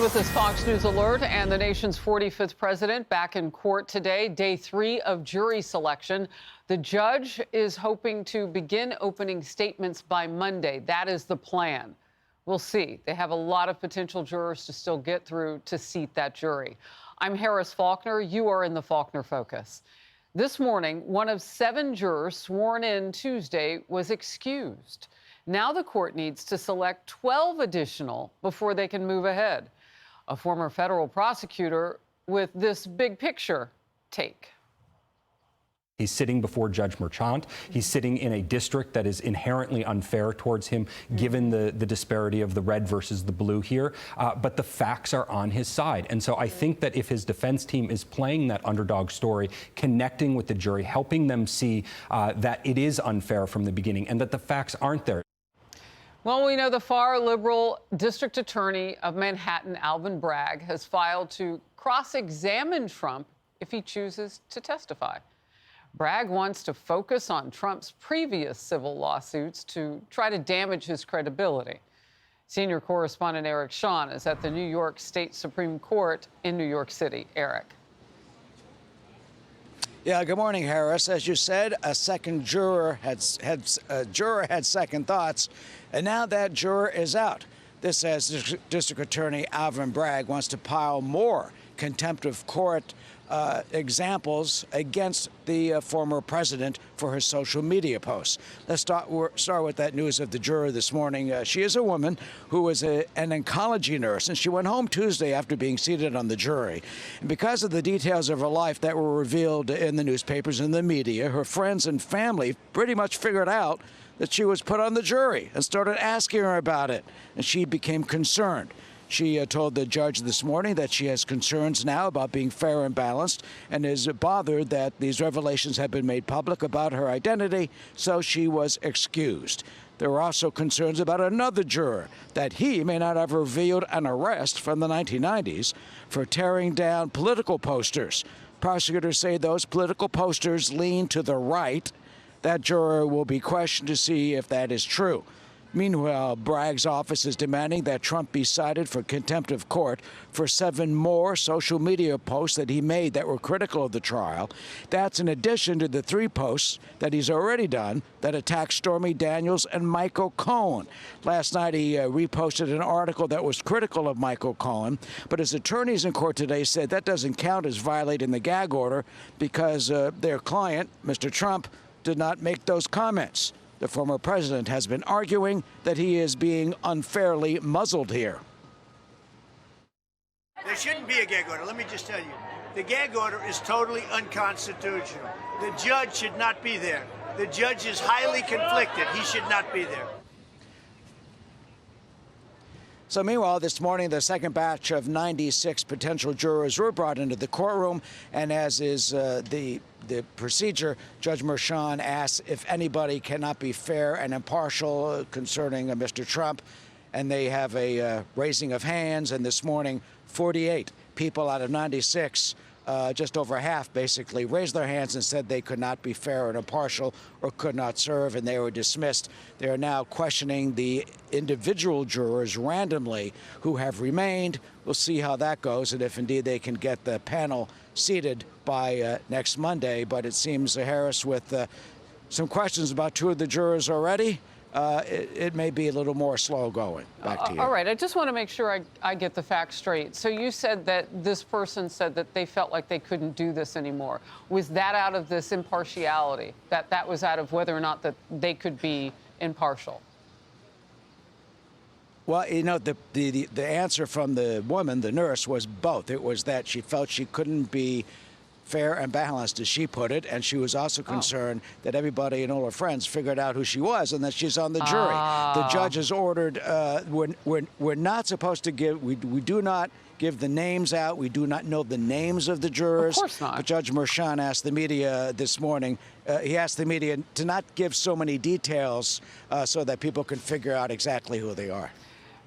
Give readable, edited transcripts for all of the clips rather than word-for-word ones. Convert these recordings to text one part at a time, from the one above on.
with this Fox News alert, and the nation's 45th president back in court today, day 3 of jury selection. The judge is hoping to begin opening statements by Monday. That is the plan. We'll see. They have a lot of potential jurors to still get through to seat that jury. I'm Harris Faulkner. You are in the Faulkner Focus. This morning, one of 7 jurors sworn in Tuesday was excused. Now the court needs to select 12 additional before they can move ahead. A former federal prosecutor with this big picture take. He's sitting before Judge Merchant. He's sitting in a district that is inherently unfair towards him, given the disparity of the red versus the blue here. But the facts are on his side. And so I think that if his defense team is playing that underdog story, connecting with the jury, helping them see that it is unfair from the beginning and that the facts aren't there. Well, we know the far liberal district attorney of Manhattan, Alvin Bragg, has filed to cross-examine Trump if he chooses to testify. Bragg wants to focus on Trump's previous civil lawsuits to try to damage his credibility. Senior correspondent Eric Shawn is at the New York State Supreme Court in New York City. Eric. Yeah, good morning, Harris. As you said, a second juror had second thoughts, and now that juror is out. This as District Attorney Alvin Bragg wants to pile more contempt of court examples against the former president for her social media posts. Let's start with that news of the juror this morning. She is a woman who was an oncology nurse, and she went home Tuesday after being seated on the jury. And because of the details of her life that were revealed in the newspapers and the media, her friends and family pretty much figured out that she was put on the jury and started asking her about it, and she became concerned. She told the judge this morning that she has concerns now about being fair and balanced and is bothered that these revelations have been made public about her identity, so she was excused. There were also concerns about another juror, that he may not have revealed an arrest from the 1990s for tearing down political posters. Prosecutors say those political posters lean to the right. That juror will be questioned to see if that is true. Meanwhile, Bragg's office is demanding that Trump be cited for contempt of court for 7 more social media posts that he made that were critical of the trial. That's in addition to the 3 posts that he's already done that attacked Stormy Daniels and Michael Cohen. Last night, he reposted an article that was critical of Michael Cohen, but his attorneys in court today said that doesn't count as violating the gag order because their client, Mr. Trump, did not make those comments. The former president has been arguing that he is being unfairly muzzled here. There shouldn't be a gag order. Let me just tell you. The gag order is totally unconstitutional. The judge should not be there. The judge is highly conflicted. He should not be there. So meanwhile, this morning, the second batch of 96 potential jurors were brought into the courtroom, and as is the procedure, Judge Merchant asks if anybody cannot be fair and impartial concerning Mr. Trump, and they have a raising of hands, and this morning, 48 people out of 96, just over half basically, raised their hands and said they could not be fair and impartial or could not serve, and they were dismissed. They are now questioning the individual jurors randomly who have remained. We'll see how that goes and if indeed they can get the panel seated by next Monday. But it seems, Harris, with some questions about 2 of the jurors already, it may be a little more slow going. Back to you. All right. I just want to make sure I get the facts straight. So you said that this person said that they felt like they couldn't do this anymore. Was that out of this impartiality? That was out of whether or not that they could be impartial? Well, you know, the answer from the woman, the nurse, was both. It was that she felt she couldn't be fair and balanced, as she put it, and she was also concerned that everybody and all her friends figured out who she was and that she's on the jury. The judge has ordered, we're not supposed to give, we do not give the names out. We do not know the names of the jurors. Of course not. But Judge Merchant asked the media this morning, he asked the media to not give so many details so that people can figure out exactly who they are.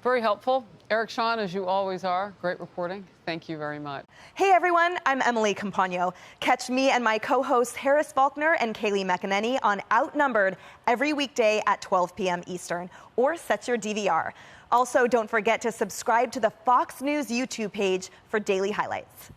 Very helpful. Eric Shawn, as you always are, great reporting. Thank you very much. Hey everyone, I'm Emily Campagno. Catch me and my co-host Harris Faulkner and Kaylee McEnany on Outnumbered every weekday at 12 p.m. Eastern, or set your DVR. Also, don't forget to subscribe to the Fox News YouTube page for daily highlights.